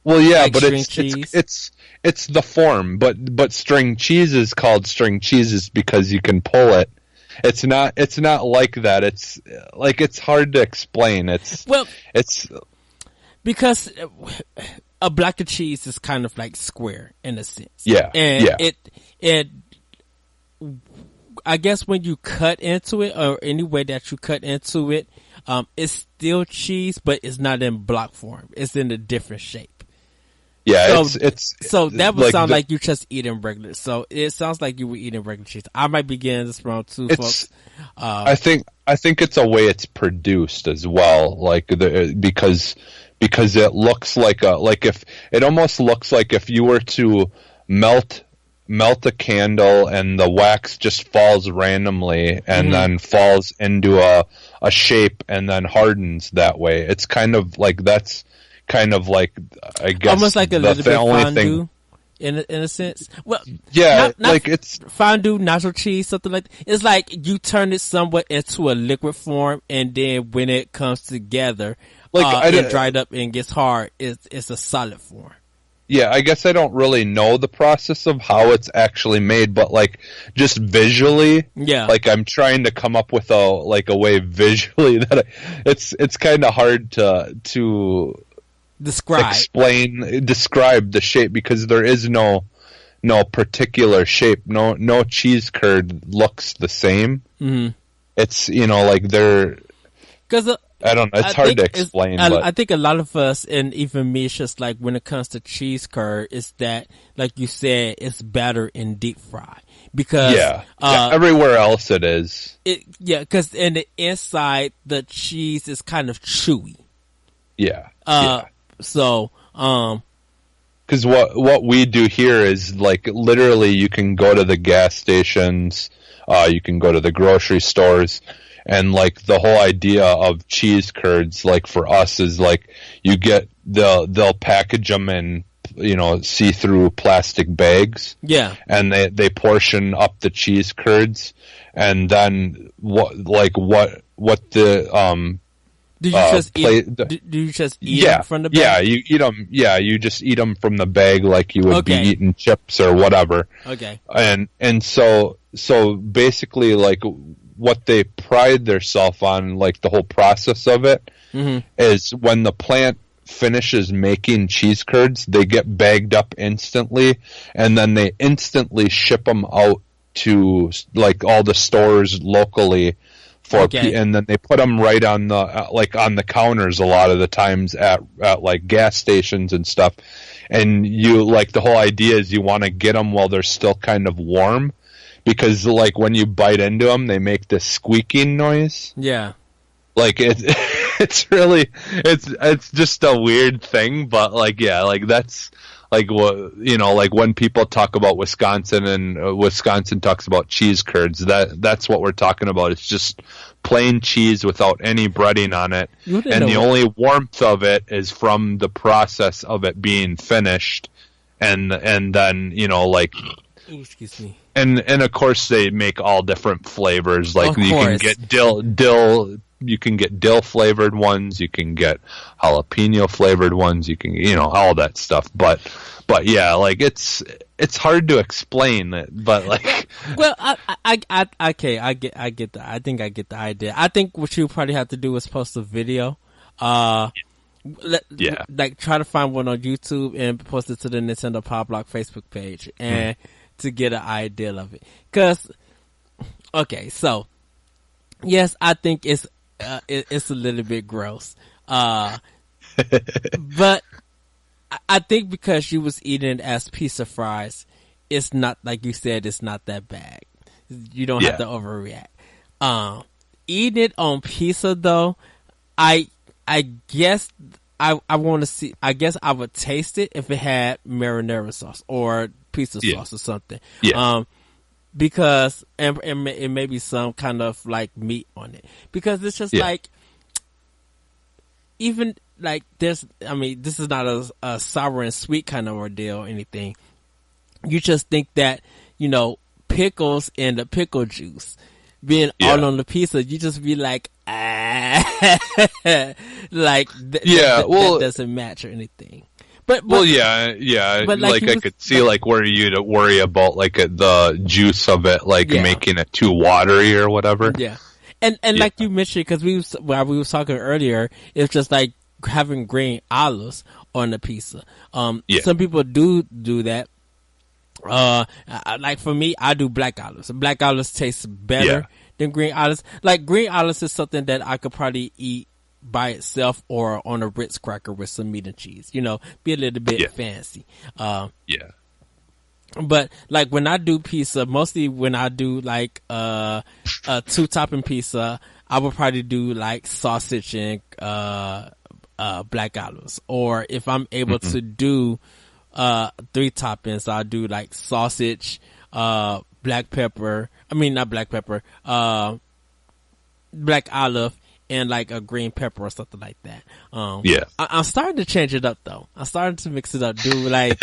Well, yeah, like but it's the form. But string cheese is called string cheeses because you can pull it. It's not like that. It's like it's hard to explain. It's because a block of cheese is kind of like square in a sense. Yeah, and yeah. it I guess when you cut into it, or any way that you cut into it, it's still cheese, but it's not in block form. It's in a different shape. Yeah, so that would sound like you just eating regular. So it sounds like you were eating regular cheese. I might be getting this wrong too, folks. I think it's a way it's produced as well, like because it looks like it almost looks like if you were to melt a candle and the wax just falls randomly and then falls into a shape and then hardens that way. It's kind of like I guess almost like a little bit fondue in a sense. Well, yeah, not like it's fondue, nacho cheese, something like that. It's like you turn it somewhat into a liquid form, and then when it comes together, it dried up and gets hard, it's a solid form. Yeah, I guess I don't really know the process of how it's actually made, but like just visually, like I'm trying to come up with a way visually that it's kind of hard to describe the shape because there is no particular shape. No cheese curd looks the same. Mm-hmm. It's like they're because I don't know. It's hard to explain. I think a lot of us, and even me, it's just like when it comes to cheese curd, is that, like you said, it's better in deep fry. Because everywhere else it is. Because in the inside, the cheese is kind of chewy. Yeah. So, because what we do here is like literally you can go to the gas stations, you can go to the grocery stores. And like the whole idea of cheese curds, like for us, is like you get they'll package them in see-through plastic bags. Yeah. And they portion up the cheese curds, and then what the do you just eat them from the bag? Yeah, you eat them. Yeah, you just eat them from the bag like you would be eating chips or whatever. Okay. And so basically, like what they pride themselves on, like the whole process of it, is when the plant finishes making cheese curds, they get bagged up instantly, and then they instantly ship them out to like all the stores locally. And then they put them right on the on the counters a lot of the times at like gas stations and stuff. And you like the whole idea is you want to get them while they're still kind of warm, because like when you bite into them, they make this squeaking noise. Yeah, like it's really it's just a weird thing, but like like that's. Like what like when people talk about Wisconsin and Wisconsin talks about cheese curds, that's what we're talking about. It's just plain cheese without any breading on it, and the only warmth of it is from the process of it being finished, and then like. Excuse me. And of course they make all different flavors. Like you can get dill. You can get dill flavored ones. You can get jalapeno flavored ones. You can, all that stuff. But yeah, like it's hard to explain it. But like, well, I get that. I think I get the idea. I think what you probably have to do is post a video. Like try to find one on YouTube and post it to the Nintendo Pow Block Facebook page and to get an idea of it. Cause, so yes, I think it's a little bit gross. But I think because you was eating it as pizza fries, it's not, like you said, it's not that bad. You don't have to overreact. Eating it on pizza though, I guess I want to see. I guess I would taste it if it had marinara sauce or pizza sauce or something. Yeah. Because and it may be some kind of like meat on it, because it's just like, even like this. I mean, this is not a sour and sweet kind of ordeal or anything. You just think that, pickles and the pickle juice being all on the pizza, you just be like, like that doesn't match or anything. But but like I could see like where you'd worry about like the juice of it, like making it too watery or whatever. Yeah, and like you mentioned, because while we was talking earlier, it's just like having green olives on the pizza. Some people do that. Like for me, I do black olives. Black olives taste better than green olives. Like green olives is something that I could probably eat by itself or on a Ritz cracker with some meat and cheese. Be a little bit fancy. But like when I do pizza, mostly when I do like a 2-topping pizza, I would probably do like sausage and black olives. Or if I'm able to do 3 toppings, I'll do like sausage, black pepper. I mean, not black pepper, black olive, and like a green pepper or something like that. I'm starting to change it up though. I'm starting to mix it up. Do like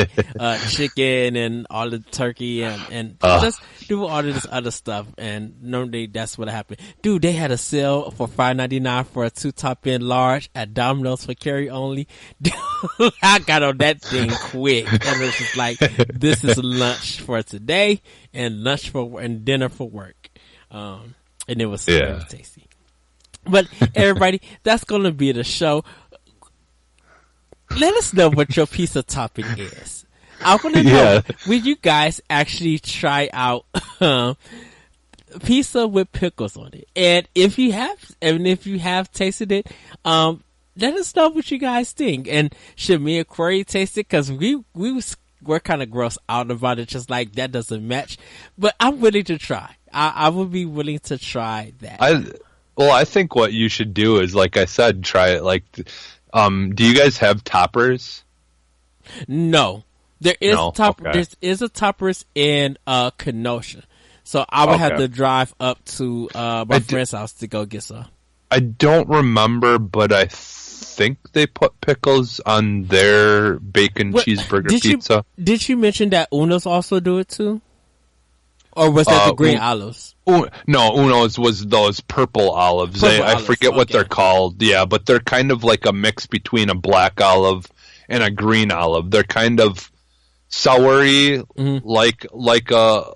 chicken and all the turkey and just do all of this other stuff. And normally that's what happened. Dude, they had a sale for $5.99 for a 2-top-in large at Domino's for carry only. Dude, I got on that thing quick, and it's just like, this is lunch for today and and dinner for work. And it was very tasty. But everybody, that's going to be the show. Let us know what your pizza topping is. I want to know, will you guys actually try out pizza with pickles on it? And if you have tasted it, let us know what you guys think. And should me and Corey taste it? Because we're kind of grossed out about it, just like that doesn't match. But I'm willing to try. I would be willing to try that. Well, I think what you should do is, like I said, try it. Like, do you guys have toppers? No, there is There is a toppers in Kenosha, so I would have to drive up to my friend's house to go get some. I don't remember, but I think they put pickles on their bacon cheeseburger pizza. Did you mention that Uno's also do it too? Or was that the green olives? No, Uno's was those purple olives. I forget what they're called. Yeah, but they're kind of like a mix between a black olive and a green olive. They're kind of soury, like a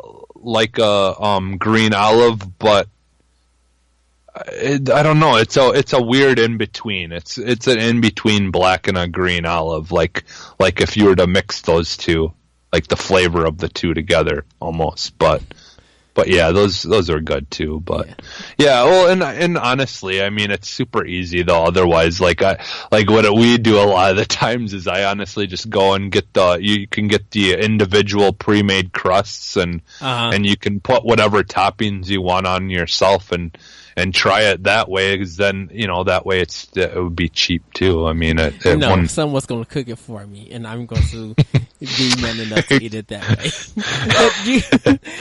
green olive, but I don't know. It's a weird in between. It's an in between black and a green olive. Like if you were to mix those two. Like the flavor of the two together almost, but yeah, those are good too. But well, and honestly, I mean, it's super easy though. Otherwise, like what we do a lot of the times is I honestly just go and you can get the individual pre-made crusts and you can put whatever toppings you want on yourself and try it that way, because then that way it would be cheap too. I mean, someone's going to cook it for me, and I'm going to be man enough to eat it that way.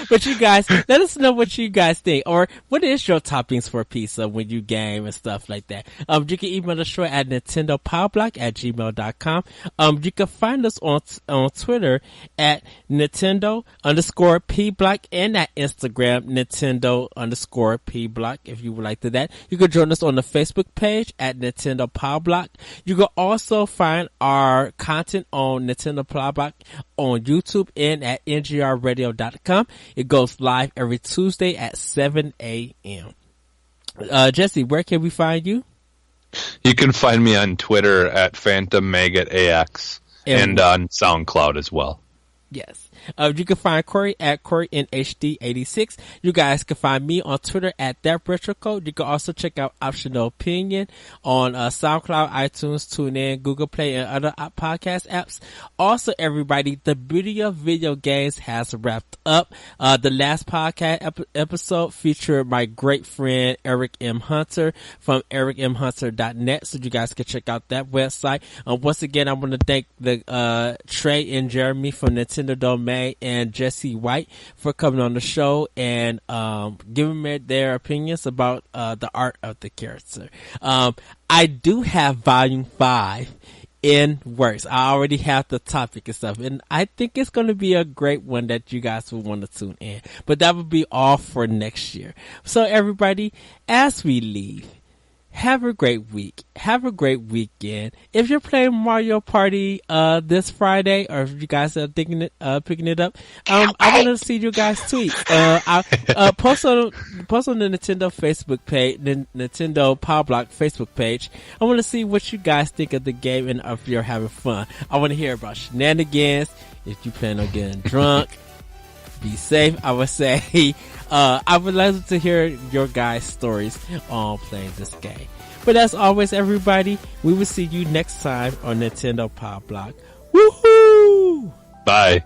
But you guys, let us know what you guys think, or what is your toppings for pizza when you game and stuff like that. You can email the show at nintendopowblock@gmail.com. You can find us on Twitter at Nintendo_P_Block and at Instagram Nintendo_P_Block. If you would like to that, you can join us on the Facebook page at Nintendo Pow Block. You can also find our content on Nintendo Pow Block on YouTube and at ngrradio.com. It goes live every Tuesday at 7 a.m. Jesse, where can we find you? You can find me on Twitter at PhantomMaggotAX and on SoundCloud as well. Yes. You can find Corey at CoreyNHD86. You guys can find me on Twitter at ThatRetroCode. You can also check out Optional Opinion on SoundCloud, iTunes, TuneIn, Google Play, and other podcast apps. Also, everybody, the beauty of video games has wrapped up. The last podcast episode featured my great friend Eric M. Hunter from ericmhunter.net, so you guys can check out that website. Once again, I want to thank the Trey and Jeremy from Nintendo Domain and Jesse White for coming on the show and giving me their opinions about the art of the character. I do have Volume 5 in works. I already have the topic and stuff, and I think it's going to be a great one that you guys will want to tune in. But that will be all for next year. So everybody, as we leave, have a great week. Have a great weekend. If you're playing Mario Party this Friday, or if you guys are picking it up, I want to see you guys tweet. Post on the Nintendo Facebook page, the Nintendo Pow Block Facebook page. I want to see what you guys think of the game and if you're having fun. I want to hear about shenanigans. If you plan on getting drunk, be safe. I would say. I would like to hear your guys' stories on playing this game. But as always, everybody, we will see you next time on Nintendo Pow Block. Woohoo! Bye.